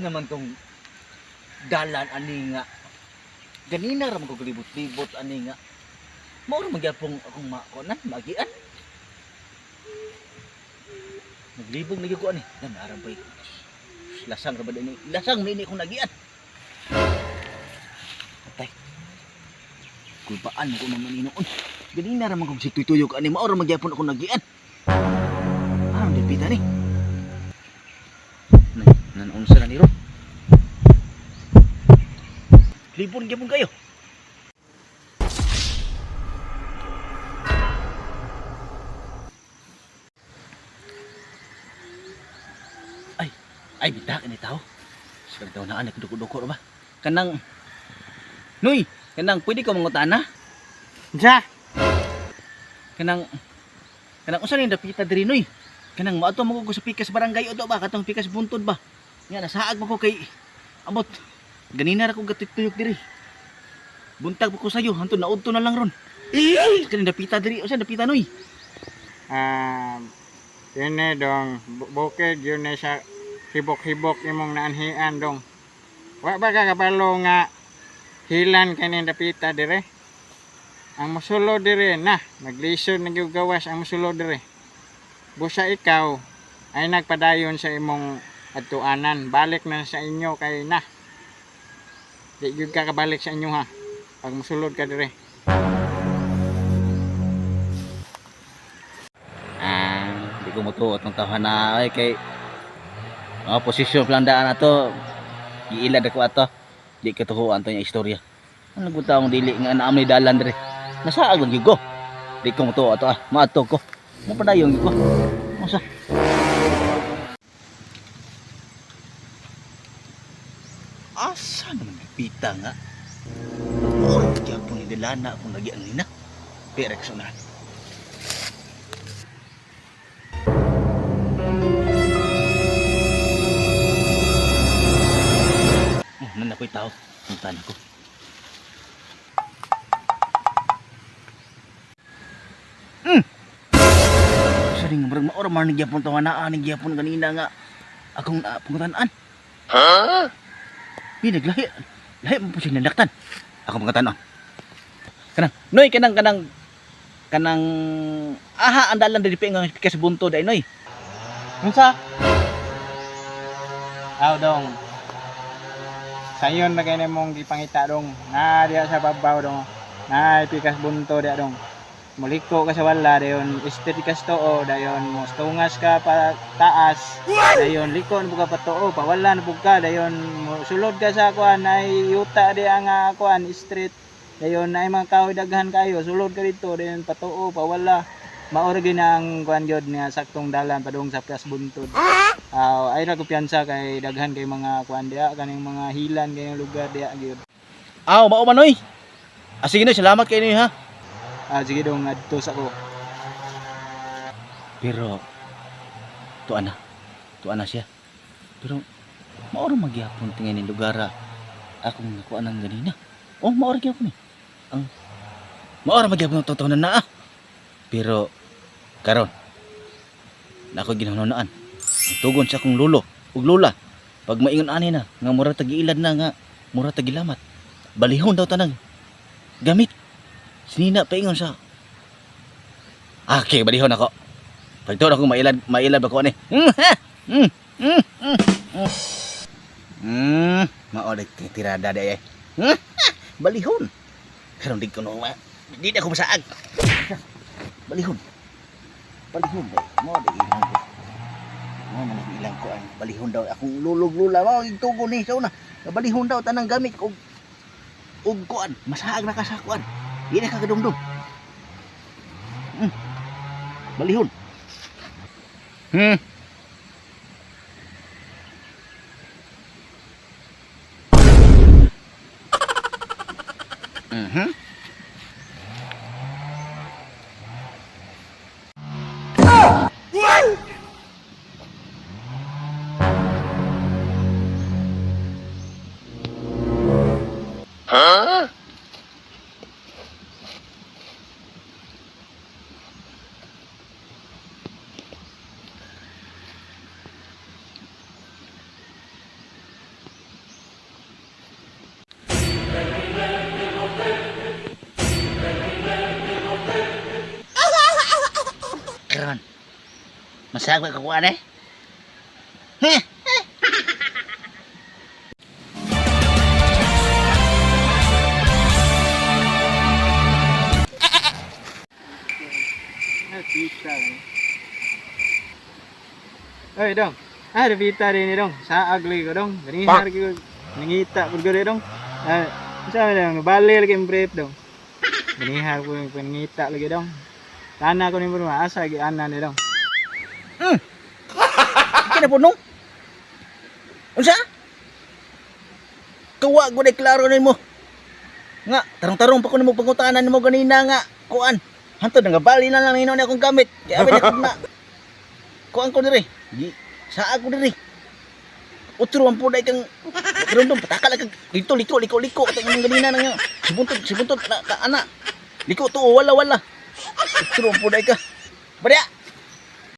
naman tong dalan ani nga. Ganina ra man ko libot-libot ani nga. Mao ra magyapong akong makuan magian. Naglibog na gyud ko ani. Dan aram bay. Lasang ra ba ini? Lasang ni kong nagian. Patay. Kulbaan ko naman inoon. Ganina ra man kog situyog ani mao ra magyapon ako nagian. Ah, dipita ni. Nanunsa na ni Ron. Libon gyapon kayo. Ay bitak ini tao. Sige daw na anak duko-duko ba? Kanang Noy, kanang pwede ko mangutana? Ja. Kanang usa ni dapita diri Noy. Kanang maato mo ko sa pikas barangay odo ba katong pikas buntod ba? Nga nasaag mo ko kay abot. Ganina ra ko gatituyok diri. Buntag ko sayo hantud naudto na lang ron. Kanang dapita diri, usa dapita Noy. Yun dong, bukid yun sa hibok-hibok imong naanhian dong. Wa ba ka kabalo nga hilan kanin dapita dire? Ang musulo dire na, maglisod na gyud gawas ang musulo dire. Busa ikaw ay nagpadayon sa imong adtuanan, balik na sa inyo kay na. Di gyud ka kabalik sa inyo ha. Pag musulod ka dire. Di ko mutuot ng tahan na ay kay posisyon pelandaan ato giilad ako ato di katuhuan to nya istorya ang nagbutaong dili nga naam ni dalan dire nasaag lang gyud ko di ko mutuot ato maato ko napadayon gyud ko usa asa naman nagpita nga or gyapon ni dilana kung lagi ang nina direksyonan. Nan ako'y tao. Puntahan ko. Sari nga marang maor man nagyapon to nga naa nagyapon kanina nga akong pangutan-an. Ha? Di naglahi. Lahi mo po siya nalaktan. Akong pangutan-an. Kanang Noy kanang aha andalan diri pa nga pikas bunto dai Noy. Unsa? Aw dong. Sayon na kaya mong gipangita dong. Na diya sa babaw dong. Na pikas bunto diya dong. Muliko ka sa wala dayon isterikas to o dayon mo tungas ka pa taas. Dayon likon buka pa to o pawala na buka dayon sulod ka sa kuan ay yuta diya nga kuan street. Dayon na mga kahoy daghan kayo sulod ka dito dayon patuo pawala. Maor gyud ang kuan gyud nga saktong dalan padung sa pikas buntod. Ay ra ko piyansa kay daghan kay mga kuan diya kaning mga hilan kay lugar diya gyud. Mao man Noy. Sige Noy, salamat kay Noy ha. Sige dong adto sa ko. Pero tuan na siya. Pero maor magyapon tingin ni lugar akong nakuan ang ganina. Maor gyapon ni. Ang maor magyapon totoo na Pero karon na ako ginahunaan. Tugon sa akong lolo ug lola. Pag maingon ani na nga mura tagiilad na nga mura tagilamat. Balihon daw tanang gamit. Sinina paingon sa. Okay, balihon ako. Pagtuon ako mailad ako ani. Maolik tirada day. Balihon. Karon di ko no di ako masaag. Balihon day. Mo di ilang ko. Mo man ilang ko ang balihon daw akong lulog-lula mo gitugon ni sa una. Balihon daw tanang gamit og kuan, masaag na ka sa kuan. Di na ka kadumdum. Balihon. Masagwa ka kuan eh. Heh. Pita kan. Oy dong. Ah, ada pita din ni dong. Sa agli ko dong. Gani har ko nangita ko gari dong. Ah, sa dong bali lagi brief dong. Gani har ko nangita lagi dong. Tana ko ni mo asa gi anan ni dong. Kina po nung? Unsa? Kawa ko na klaro nimo. Nga, tarong-tarong pa ko nimo pangutanan nimo ganina nga. Kuan. Hanto nga bali na lang nino ni akong gamit. Kaya abi na kuan ko diri. Di sa ako diri. Utro ang puday kang rondom patakal kag dito liko katong ganina nang sibuntot na ana. Liko to wala. Utro ang puday ka. Barya.